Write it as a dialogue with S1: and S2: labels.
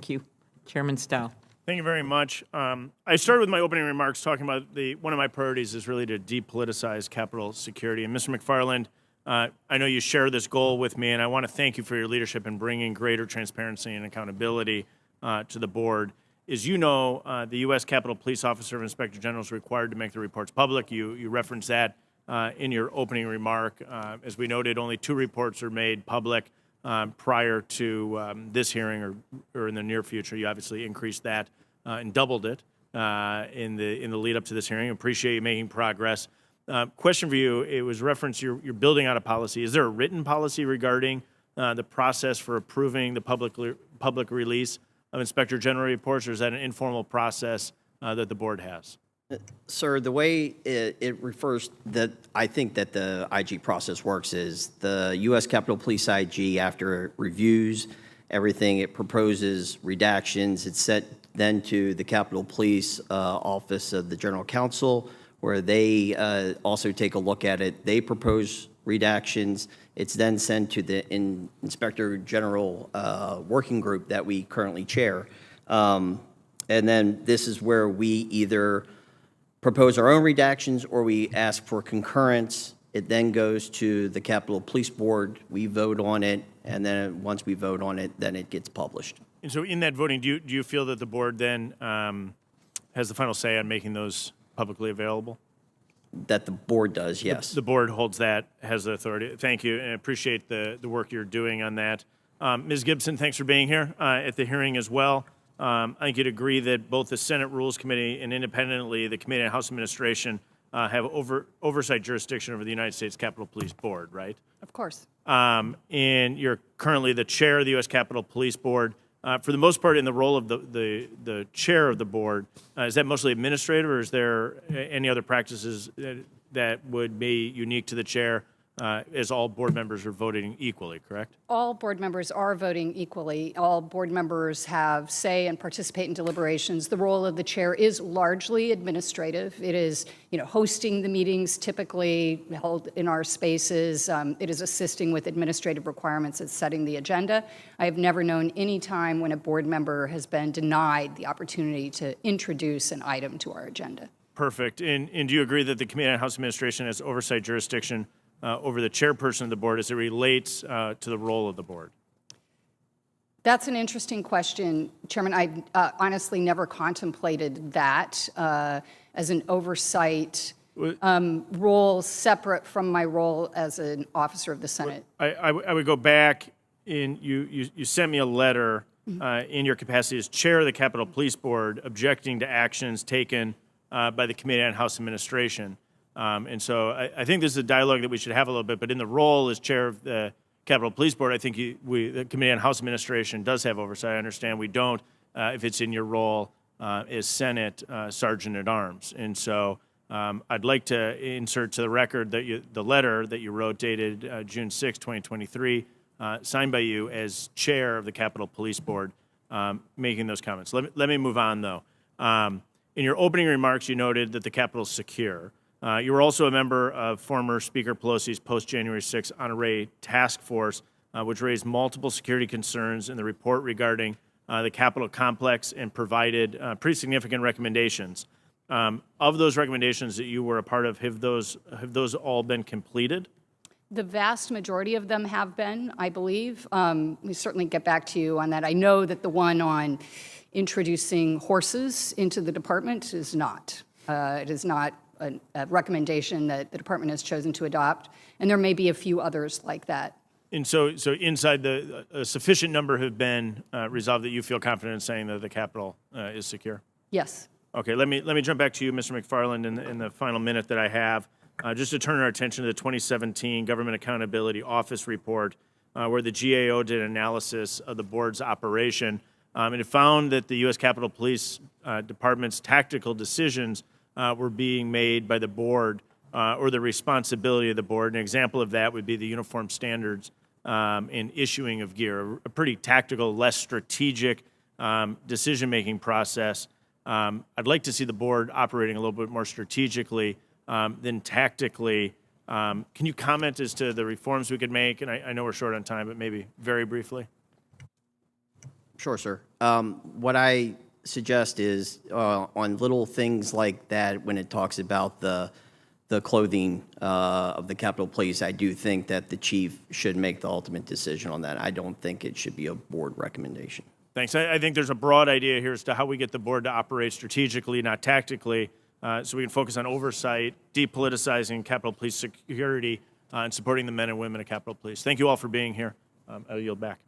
S1: Thank you. Chairman Steil.
S2: Thank you very much. I started with my opening remarks talking about one of my priorities is really to depoliticize Capitol security. And Mr. McFarland, I know you share this goal with me, and I want to thank you for your leadership in bringing greater transparency and accountability to the board. As you know, the U.S. Capitol Police Officer of Inspector General is required to make the reports public. You referenced that in your opening remark. As we noted, only 2 reports are made public prior to this hearing or in the near future. You obviously increased that and doubled it in the lead up to this hearing. Appreciate you making progress. Question for you, it was referenced you're building out a policy. Is there a written policy regarding the process for approving the public release of Inspector General reports, or is that an informal process that the board has?
S3: Sir, the way it refers that I think that the IG process works is the U.S. Capitol Police IG, after it reviews everything, it proposes redactions. It's sent then to the Capitol Police Office of the General Counsel, where they also take a look at it. They propose redactions. It's then sent to the Inspector General working group that we currently chair. And then this is where we either propose our own redactions or we ask for concurrence. It then goes to the Capitol Police Board. We vote on it, and then once we vote on it, then it gets published.
S2: And so in that voting, do you feel that the board then has the final say on making those publicly available?
S3: That the board does, yes.
S2: The board holds that, has the authority. Thank you, and I appreciate the work you're doing on that. Ms. Gibson, thanks for being here at the hearing as well. I think you'd agree that both the Senate Rules Committee and independently the Committee on House Administration have oversight jurisdiction over the United States Capitol Police Board, right?
S4: Of course.
S2: And you're currently the chair of the U.S. Capitol Police Board. For the most part, in the role of the chair of the board, is that mostly administrative, or is there any other practices that would be unique to the chair, as all board members are voting equally, correct?
S4: All board members are voting equally. All board members have say and participate in deliberations. The role of the chair is largely administrative. It is, hosting the meetings typically held in our spaces. It is assisting with administrative requirements and setting the agenda. I have never known any time when a board member has been denied the opportunity to introduce an item to our agenda.
S2: Perfect. And do you agree that the Committee on House Administration has oversight jurisdiction over the chairperson of the board as it relates to the role of the board?
S4: That's an interesting question, Chairman. I honestly never contemplated that as an oversight role separate from my role as an officer of the Senate.
S2: I would go back, you sent me a letter in your capacity as chair of the Capitol Police Board objecting to actions taken by the Committee on House Administration. And so I think this is a dialogue that we should have a little bit, but in the role as chair of the Capitol Police Board, I think the Committee on House Administration does have oversight. I understand we don't if it's in your role as Senate Sergeant at Arms. And so I'd like to insert to the record that the letter that you wrote dated June 6, 2023, signed by you as chair of the Capitol Police Board, making those comments. Let me move on, though. In your opening remarks, you noted that the Capitol is secure. You were also a member of former Speaker Pelosi's post-January 6 honorary task force, which raised multiple security concerns in the report regarding the Capitol complex and provided pretty significant recommendations. Of those recommendations that you were a part of, have those all been completed?
S4: The vast majority of them have been, I believe. We certainly get back to you on that. I know that the one on introducing horses into the department is not. It is not a recommendation that the department has chosen to adopt, and there may be a few others like that.
S2: And so inside a sufficient number have been resolved that you feel confident in saying that the Capitol is secure?
S4: Yes.
S2: Okay, let me jump back to you, Mr. McFarland, in the final minute that I have, just to turn our attention to the 2017 Government Accountability Office report, where the GAO did an analysis of the board's operation, and it found that the U.S. Capitol Police Department's tactical decisions were being made by the board or the responsibility of the board. An example of that would be the uniform standards and issuing of gear, a pretty tactical, less strategic decision-making process. I'd like to see the board operating a little bit more strategically than tactically. Can you comment as to the reforms we could make? And I know we're short on time, but maybe very briefly.
S3: Sure, sir. What I suggest is on little things like that, when it talks about the clothing of the Capitol Police, I do think that the chief should make the ultimate decision on that. I don't think it should be a board recommendation.
S2: Thanks. I think there's a broad idea here as to how we get the board to operate strategically, not tactically, so we can focus on oversight, depoliticizing Capitol Police security, and supporting the men and women of Capitol Police. Thank you all for being here. I'll yield back.